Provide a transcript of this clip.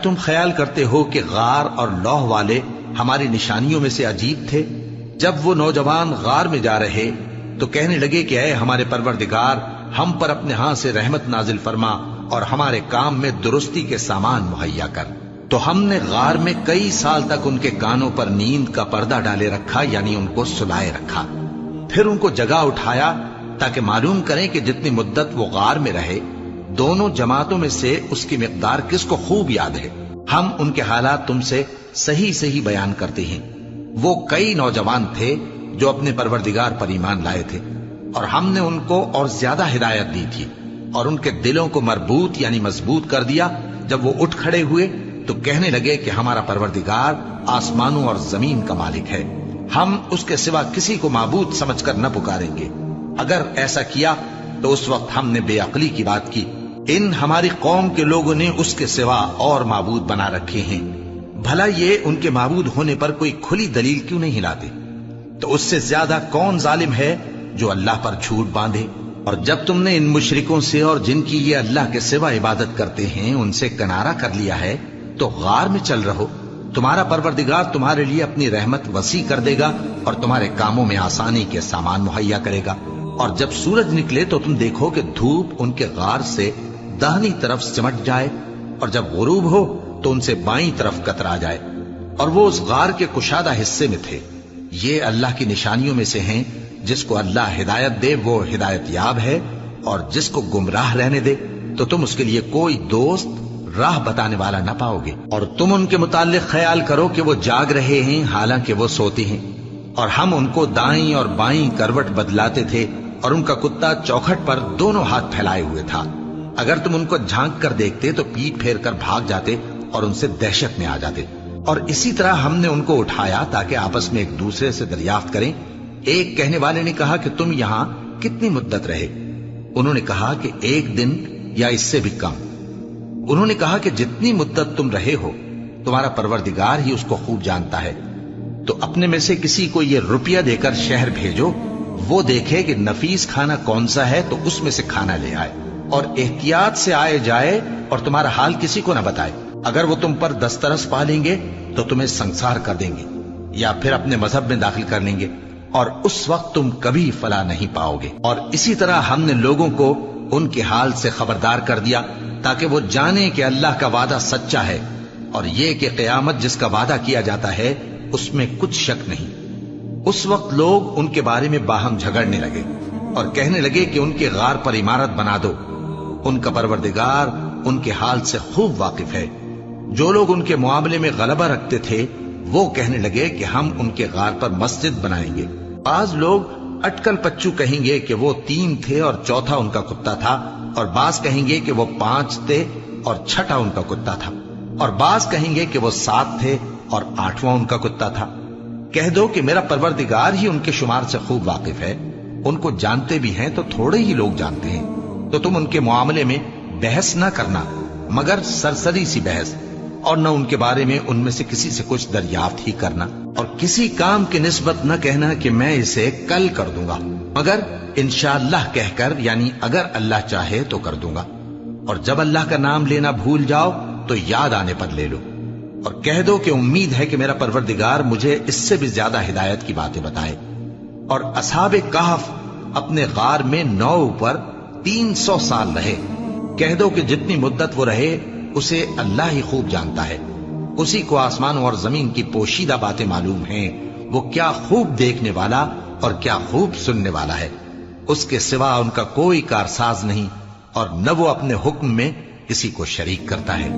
تم خیال کرتے ہو کہ غار اور لوح والے ہماری نشانیوں میں سے عجیب تھے؟ جب وہ نوجوان غار میں جا رہے تو کہنے لگے کہ اے ہمارے پروردگار، ہم پر اپنے ہاں سے رحمت نازل فرما اور ہمارے کام میں درستی کے سامان مہیا کر۔ تو ہم نے غار میں کئی سال تک ان کے کانوں پر نیند کا پردہ ڈالے رکھا، یعنی ان کو سلائے رکھا۔ پھر ان کو جگہ اٹھایا تاکہ معلوم کریں کہ جتنی مدت وہ غار میں رہے دونوں جماعتوں میں سے اس کی مقدار کس کو خوب یاد ہے۔ ہم ان کے حالات تم سے صحیح صحیح بیان کرتے ہیں۔ وہ کئی نوجوان تھے جو اپنے پروردگار پر ایمان لائے تھے، اور ہم نے ان کو اور زیادہ ہدایت دی تھی، اور ان کے دلوں کو مربوط یعنی مضبوط کر دیا۔ جب وہ اٹھ کھڑے ہوئے تو کہنے لگے کہ ہمارا پروردگار آسمانوں اور زمین کا مالک ہے، ہم اس کے سوا کسی کو معبود سمجھ کر نہ پکاریں گے۔ اگر ایسا کیا تو اس وقت ہم نے بے عقلی کی بات کی۔ ان ہماری قوم کے لوگوں نے اس کے سوا اور معبود بنا رکھے ہیں، بھلا یہ ان کے معبود ہونے پر کوئی کھلی دلیل کیوں نہیں لاتے؟ تو اس سے زیادہ کون ظالم ہے جو اللہ پر جھوٹ باندھے؟ اور جب تم نے ان مشرکوں سے اور جن کی یہ اللہ کے سوا عبادت کرتے ہیں ان سے کنارہ کر لیا ہے تو غار میں چل رہو، تمہارا پروردگار تمہارے لیے اپنی رحمت وسیع کر دے گا اور تمہارے کاموں میں آسانی کے سامان مہیا کرے گا۔ اور جب سورج نکلے تو تم دیکھو کہ دھوپ ان کے غار سے داہنی طرف سمٹ جائے، اور جب غروب ہو تو ان سے بائیں طرف کترا جائے، اور وہ اس غار کے کشادہ حصے میں تھے۔ یہ اللہ کی نشانیوں میں سے ہیں، جس کو اللہ ہدایت دے وہ ہدایت یاب ہے، اور جس کو گمراہ رہنے دے تو تم اس کے لیے کوئی دوست راہ بتانے والا نہ پاؤ گے۔ اور تم ان کے متعلق خیال کرو کہ وہ جاگ رہے ہیں حالانکہ وہ سوتے ہیں، اور ہم ان کو دائیں اور بائیں کروٹ بدلاتے تھے، اور ان کا کتا چوکھٹ پر دونوں ہاتھ پھیلائے ہوئے تھا۔ اگر تم ان کو جھانک کر دیکھتے تو پیٹ پھیر کر بھاگ جاتے اور ان سے دہشت میں آ جاتے۔ اور اسی طرح ہم نے ان کو اٹھایا تاکہ آپس میں ایک دوسرے سے دریافت کریں۔ ایک کہنے والے نے کہا کہ تم یہاں کتنی مدت رہے؟ انہوں نے کہا کہ 1 دن یا اس سے بھی کم۔ انہوں نے کہا کہ جتنی مدت تم رہے ہو تمہارا پروردگار ہی اس کو خوب جانتا ہے، تو اپنے میں سے کسی کو یہ روپیہ دے کر شہر بھیجو، وہ دیکھے کہ نفیس کھانا کون سا ہے تو اس میں سے کھانا لے آئے، اور احتیاط سے آئے جائے اور تمہارا حال کسی کو نہ بتائے۔ اگر وہ تم پر دسترس پا لیں گے تو تمہیں سنسار کر دیں گے یا پھر اپنے مذہب میں داخل کر لیں گے، اور اس وقت تم کبھی فلاح نہیں پاؤ گے۔ اور اسی طرح ہم نے لوگوں کو ان کے حال سے خبردار کر دیا تاکہ وہ جانیں کہ اللہ کا وعدہ سچا ہے، اور یہ کہ قیامت جس کا وعدہ کیا جاتا ہے اس میں کچھ شک نہیں۔ اس وقت لوگ ان کے بارے میں باہم جھگڑنے لگے اور کہنے لگے کہ ان کے غار پر عمارت بنا دو۔ ان کا پروردگار ان کے حال سے خوب واقف ہے۔ جو لوگ ان کے معاملے میں غلبہ رکھتے تھے وہ کہنے لگے کہ ہم ان کے غار پر مسجد بنائیں گے۔ بعض لوگ اٹکل پچو کہیں گے کہ وہ 3 تھے اور چوتھا ان کا کتا تھا، اور بعض کہیں گے کہ وہ 5 تھے اور چھٹا ان کا کتا تھا، اور بعض کہیں گے کہ وہ 7 تھے اور 8واں ان کا کتا تھا۔ کہہ دو کہ میرا پروردگار ہی ان کے شمار سے خوب واقف ہے، ان کو جانتے بھی ہیں تو تھوڑے ہی لوگ جانتے ہیں۔ تو تم ان کے معاملے میں بحث نہ کرنا مگر سرسری سی بحث، اور نہ ان کے بارے میں ان میں سے کسی سے کچھ دریافت ہی کرنا، اور کسی کام کی نسبت نہ کہنا کہ میں اسے کل کر دوں گا، مگر انشاءاللہ کہہ کر، یعنی اگر اللہ چاہے تو کر دوں گا۔ اور جب اللہ کا نام لینا بھول جاؤ تو یاد آنے پر لے لو، اور کہہ دو کہ امید ہے کہ میرا پروردگار مجھے اس سے بھی زیادہ ہدایت کی باتیں بتائے۔ اور اصحاب کہف اپنے غار میں 9 پر 300 سال رہے۔ کہہ دو کہ جتنی مدت وہ رہے اسے اللہ ہی خوب جانتا ہے، اسی کو آسمانوں اور زمین کی پوشیدہ باتیں معلوم ہیں، وہ کیا خوب دیکھنے والا اور کیا خوب سننے والا ہے۔ اس کے سوا ان کا کوئی کارساز نہیں، اور نہ وہ اپنے حکم میں کسی کو شریک کرتا ہے۔